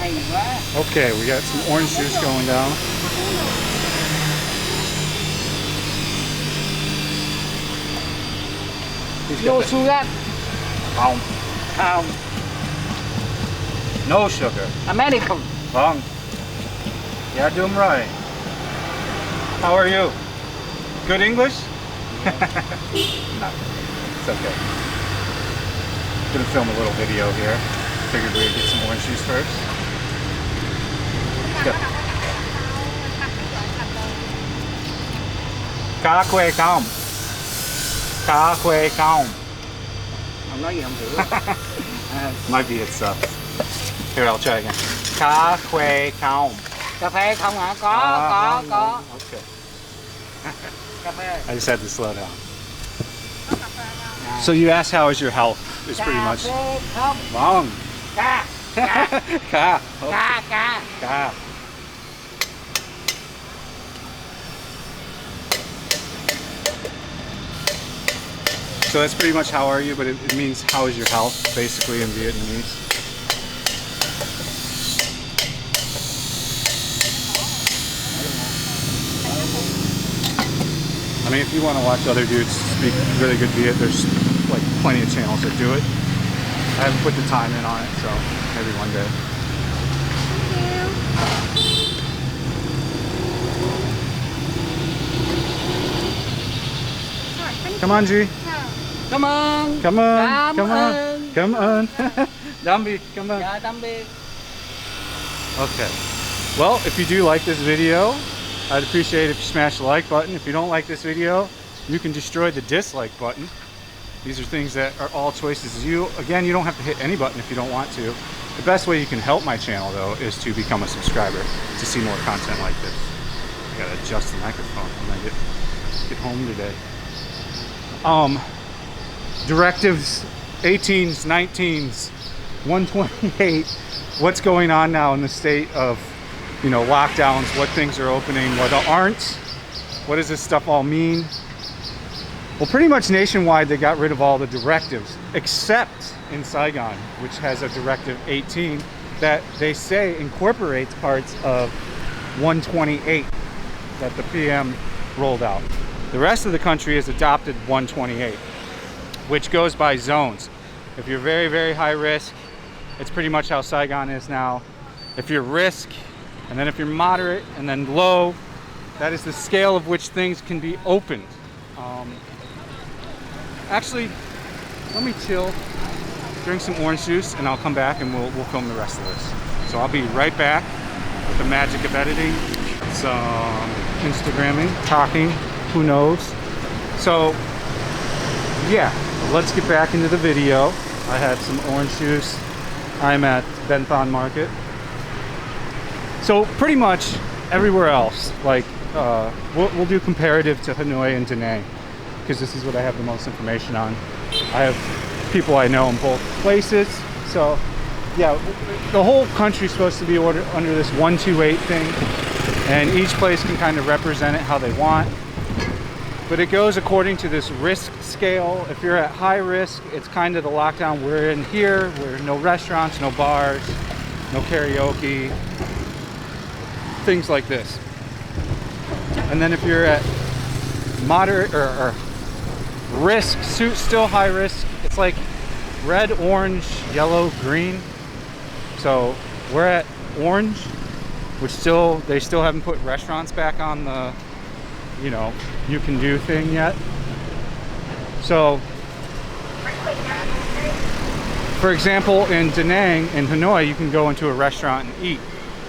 Okay, we got some orange juice going down. No sugar. No sugar. American. Wrong. Yeah, do them right. How are you? Good English? No, it's okay. Gonna film a little video here. Figured we'd get some orange juice first. Cá quê không? Cá quê không? Không nói gì không hiểu. Might be it sucks. Here, I'll try again. Cá quê không? Cà phê không hả? Có. Okay. Cà phê. I just had to slow down. So you asked how is your health? Is pretty Cà much phê không? wrong. Cá. Cá. Cá. Cá. So that's pretty much how are you, but it means how is your health, basically in Vietnamese. I mean, if you want to watch other dudes speak really good Viet, there's like plenty of channels that do it. I haven't put the time in on it, so maybe one day. Come on, G. Cảm ơn. Come on. Cảm Come on. ơn. Come on. Dambi, come on. Dạ, tạm biệt. Okay. Well, if you do like this video, I'd appreciate if you smash the like button. If you don't like this video, you can destroy the dislike button. These are things that are all choices. Again, you don't have to hit any button if you don't want to. The best way you can help my channel, though, is to become a subscriber to see more content like this. I gotta adjust the microphone when I get home today. Directives 18s, 19s, 128. What's going on now in the state of, you know, lockdowns, what things are opening, what aren't? What does this stuff all mean? Well, pretty much nationwide, they got rid of all the directives, except in Saigon, which has a Directive 18 that they say incorporates parts of 128 that the PM rolled out. The rest of the country has adopted 128, which goes by zones. If you're very, very high risk, it's pretty much how Saigon is now. If you're risk, and then if you're moderate, and then low, that is the scale of which things can be opened. Actually, let me chill, drink some orange juice, and I'll come back and we'll film the rest of this. So I'll be right back with the magic of editing, some Instagramming, talking, who knows. So yeah, let's get back into the video. I had some orange juice. I'm at Ben Thanh Market. So pretty much everywhere else, like we'll do comparative to Hanoi and Da Nang, because this is what I have the most information on. I have people I know in both places. So yeah, the whole country's supposed to be under this 128 thing, and each place can kind of represent it how they want. But it goes according to this risk scale. If you're at high risk, it's kind of the lockdown we're in here, where no restaurants, no bars, no karaoke, things like this. And then if you're at moderate or risk, still high risk, it's like red, orange, yellow, green. So we're at orange, which they still haven't put restaurants back on the, you know, you can do thing yet. So for example, in Da Nang, in Hanoi, you can go into a restaurant and eat.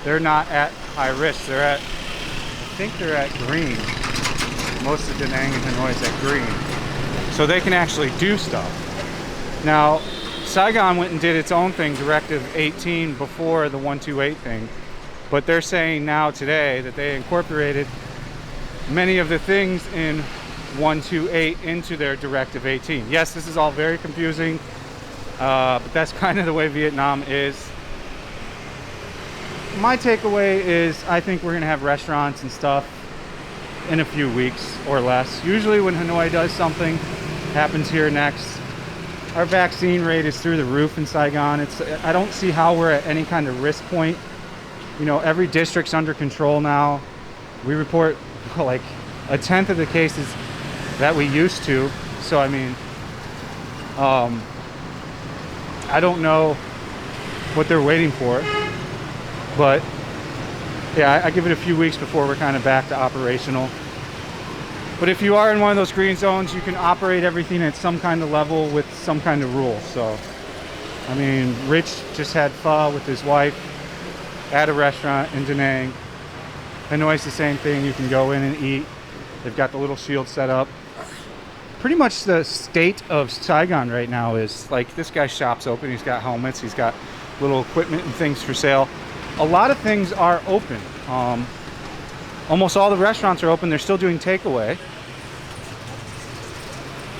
They're not at high risk. They're at, I think they're at green. Most of Da Nang and Hanoi is at green. So they can actually do stuff. Now, Saigon went and did its own thing, Directive 18, before the 128 thing. But they're saying now today that they incorporated many of the things in 128 into their Directive 18. Yes, this is all very confusing, but that's kind of the way Vietnam is. My takeaway is I think we're gonna have restaurants and stuff in a few weeks or less. Usually when Hanoi does something, happens here next, Our vaccine rate is through the roof in Saigon. I don't see how we're at any kind of risk point. You know, every district's under control now. We report like 1/10 of the cases that we used to. So I mean, I don't know what they're waiting for, but yeah, I give it a few weeks before we're kind of back to operational. But if you are in one of those green zones, you can operate everything at some kind of level with some kind of rules. So, I mean, Rich just had pho with his wife at a restaurant in Da Nang. Hanoi's the same thing. You can go in and eat. They've got the little shield set up. Pretty much the state of Saigon right now is like, this guy's shop's open. He's got helmets. He's got little equipment and things for sale. A lot of things are open. Almost all the restaurants are open. They're still doing takeaway.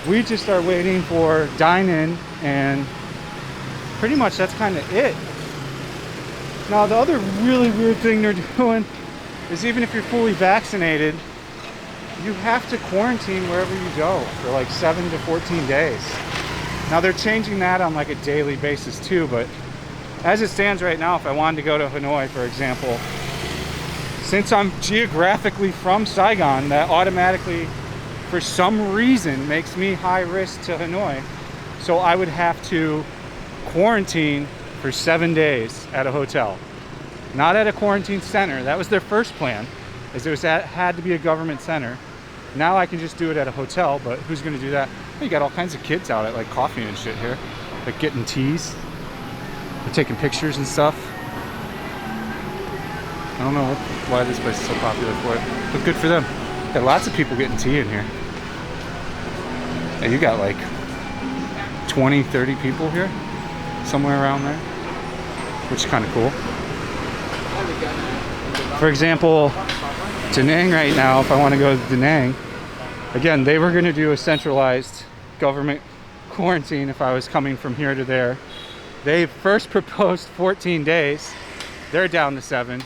We just are waiting for dine-in, and pretty much that's kind of it. Now, the other really weird thing they're doing is even if you're fully vaccinated, you have to quarantine wherever you go for like 7 to 14 days. Now, they're changing that on like a daily basis too, but as it stands right now, if I wanted to go to Hanoi, for example, since I'm geographically from Saigon, that automatically, for some reason, makes me high risk to Hanoi. So I would have to quarantine for 7 days at a hotel, not at a quarantine center. That was their first plan, is had to be a government center. Now I can just do it at a hotel, but who's going to do that? You got all kinds of kids out at like coffee and shit here, like getting teas. They're taking pictures and stuff. I don't know why this place is so popular for it, but good for them. Got lots of people getting tea in here. And you got like 20, 30 people here, somewhere around there, which is kind of cool. For example, Da Nang right now, if I want to go to Da Nang, again, they were going to do a centralized government quarantine if I was coming from here to there. They first proposed 14 days. They're down to 7.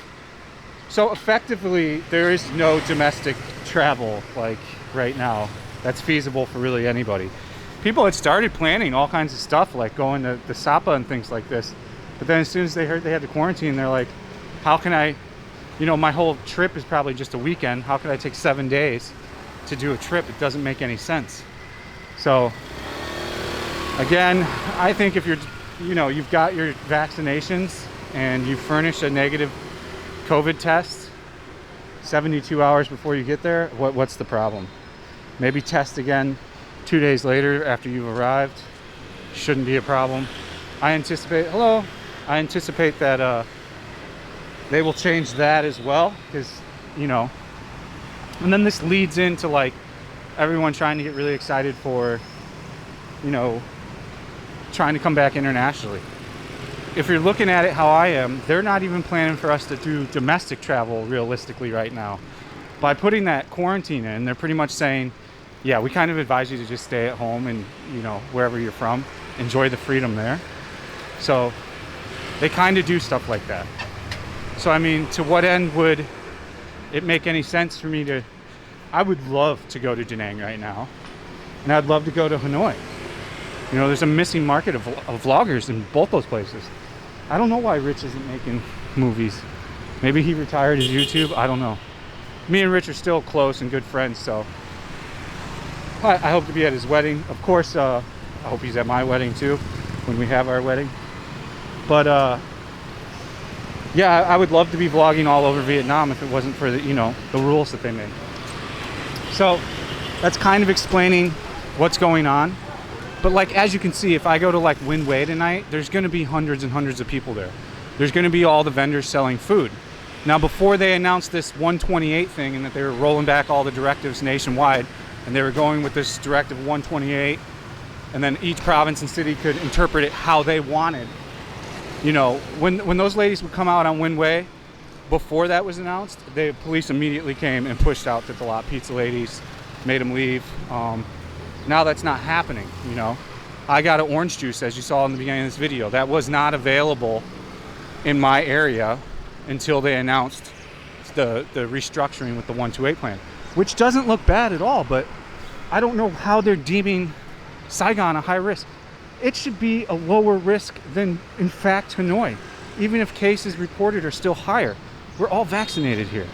So effectively, there is no domestic travel like right now that's feasible for really anybody. People had started planning all kinds of stuff, like going to the Sapa and things like this. But then as soon as they heard they had to quarantine, they're like, how can I, you know, my whole trip is probably just a weekend. How could I take 7 days to do a trip? It doesn't make any sense. So again, I think if you're, you know, you've got your vaccinations and you furnish a negative COVID test 72 hours before you get there, what's the problem? Maybe test again 2 days later after you've arrived. Shouldn't be a problem. I anticipate that they will change that as well, because, you know, and then this leads into like everyone trying to get really excited for, you know, trying to come back internationally. If you're looking at it how I am, they're not even planning for us to do domestic travel realistically right now. By putting that quarantine in, they're pretty much saying, yeah, we kind of advise you to just stay at home and, you know, wherever you're from, enjoy the freedom there. So they kind of do stuff like that. So I mean, to what end would it make any sense for me to, I would love to go to Da Nang right now, and I'd love to go to Hanoi. You know, there's a missing market of vloggers in both those places. I don't know why Rich isn't making movies. Maybe he retired his YouTube, I don't know. Me and Rich are still close and good friends, so I hope to be at his wedding. Of course, I hope he's at my wedding too, when we have our wedding. But yeah, I would love to be vlogging all over Vietnam if it wasn't for the, you know, the rules that they made. So that's kind of explaining what's going on. But like, as you can see, if I go to like Win Way tonight, there's going to be hundreds and hundreds of people there. There's going to be all the vendors selling food. Now, before they announced this 128 thing and that they were rolling back all the directives nationwide, and they were going with this directive 128, and then each province and city could interpret it how they wanted. You know, when those ladies would come out on Win Way, before that was announced, the police immediately came and pushed out the lot pizza ladies, made them leave. Now that's not happening, you know. I got an orange juice, as you saw in the beginning of this video. That was not available in my area until they announced the restructuring with the 128 plan, which doesn't look bad at all, but I don't know how they're deeming Saigon a high risk. it should be a lower risk than, in fact, Hanoi. Even if cases reported are still higher. We're all vaccinated here.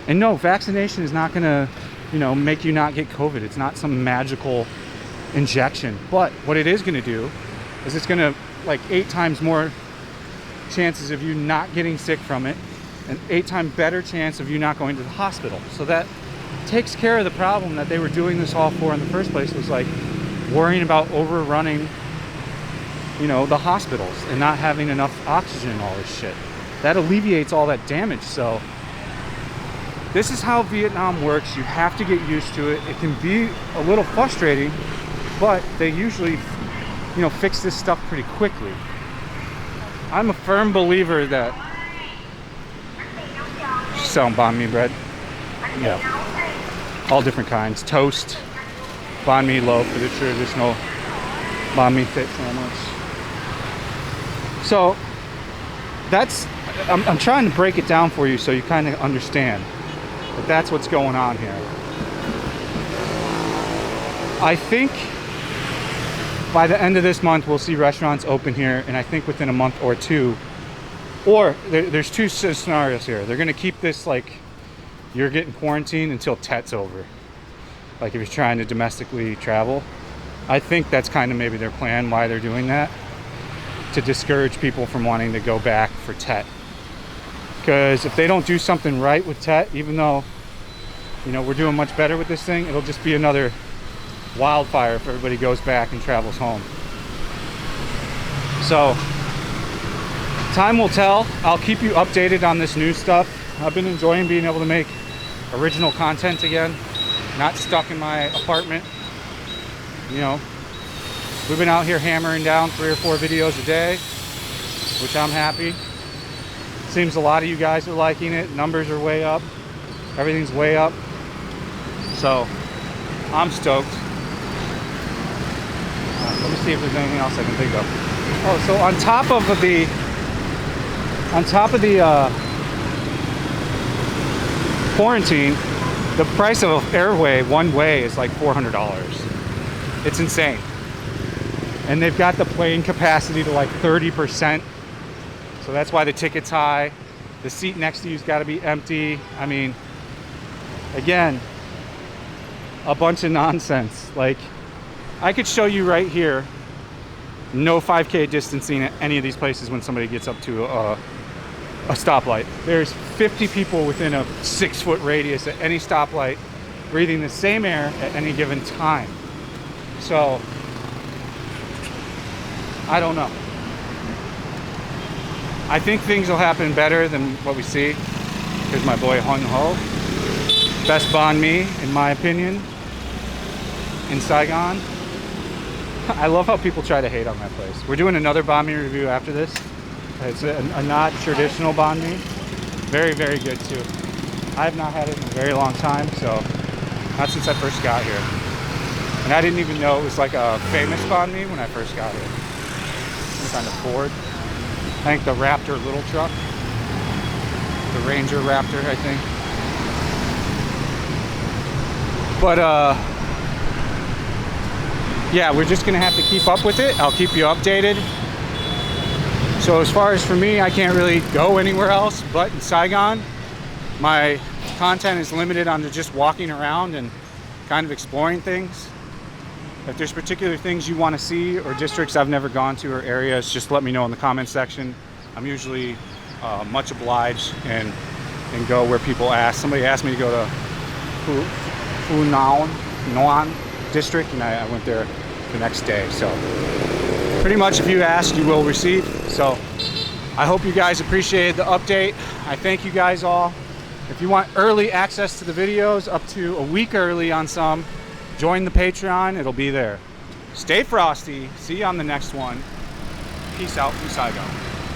And no, vaccination is not gonna, make you not get COVID. It's not some magical injection. But what it is gonna do is it's gonna, 8 times more chances of you not getting sick from it, and 8 times better chance of you not going to the hospital. So that takes care of the problem that they were doing this all for in the first place, was worrying about overrunning the hospitals and not having enough oxygen and all this shit. That alleviates all that damage. So this is how Vietnam works. You have to get used to it. It can be a little frustrating, but they usually fix this stuff pretty quickly. I'm a firm believer that she's selling banh mi bread. Yeah, all different kinds. Toast, banh mi loaf for the traditional banh mi fit sandwich. So that's, I'm trying to break it down for you so you kind of understand that that's what's going on here. I think by the end of this month we'll see restaurants open here, and I think within a month or two, or there's two scenarios here. They're gonna keep this you're getting quarantined until Tet's over. If you're trying to domestically travel. I think that's kind of maybe their plan, why they're doing that, to discourage people from wanting to go back for Tet. Because if they don't do something right with Tet, even though we're doing much better with this thing, it'll just be another wildfire if everybody goes back and travels home. So time will tell. I'll keep you updated on this new stuff. I've been enjoying being able to make original content again, not stuck in my apartment. We've been out here hammering down 3 or 4 videos a day, which I'm happy. Seems a lot of you guys are liking it. Numbers are way up. Everything's way up. So I'm stoked. Let me see if there's anything else I can think of. Oh, so on top of the quarantine, the price of airway one way is $400. It's insane. And they've got the plane capacity to 30%. So that's why the ticket's high. The seat next to you's got to be empty. I mean, again, a bunch of nonsense. I could show you right here, no 5K distancing at any of these places when somebody gets up to a stoplight. There's 50 people within a 6-foot radius at any stoplight breathing the same air at any given time. So I don't know. I think things will happen better than what we see. Here's my boy Hun Ho. Best banh mi, in my opinion, in Saigon. I love how people try to hate on that place. We're doing another banh mi review after this. It's a not traditional banh mi. Very, very good too. I have not had it in a very long time, so not since I first got here. And I didn't even know it was a famous banh mi when I first got here. Some kind of Ford. I think the Raptor little truck. The Ranger Raptor, I think. But yeah, we're just gonna have to keep up with it. I'll keep you updated. So as far as for me, I can't really go anywhere else but in Saigon. My content is limited on just walking around and kind of exploring things. If there's particular things you want to see or districts I've never gone to or areas, just let me know in the comment section. I'm usually much obliged and go where people ask. Somebody asked me to go to Nguyen district, and I went there the next day. So pretty much if you ask, you will receive. So I hope you guys appreciated the update. I thank you guys all. If you want early access to the videos, up to a week early on some, join the Patreon. It'll be there. Stay frosty. See you on the next one. Peace out from Saigon.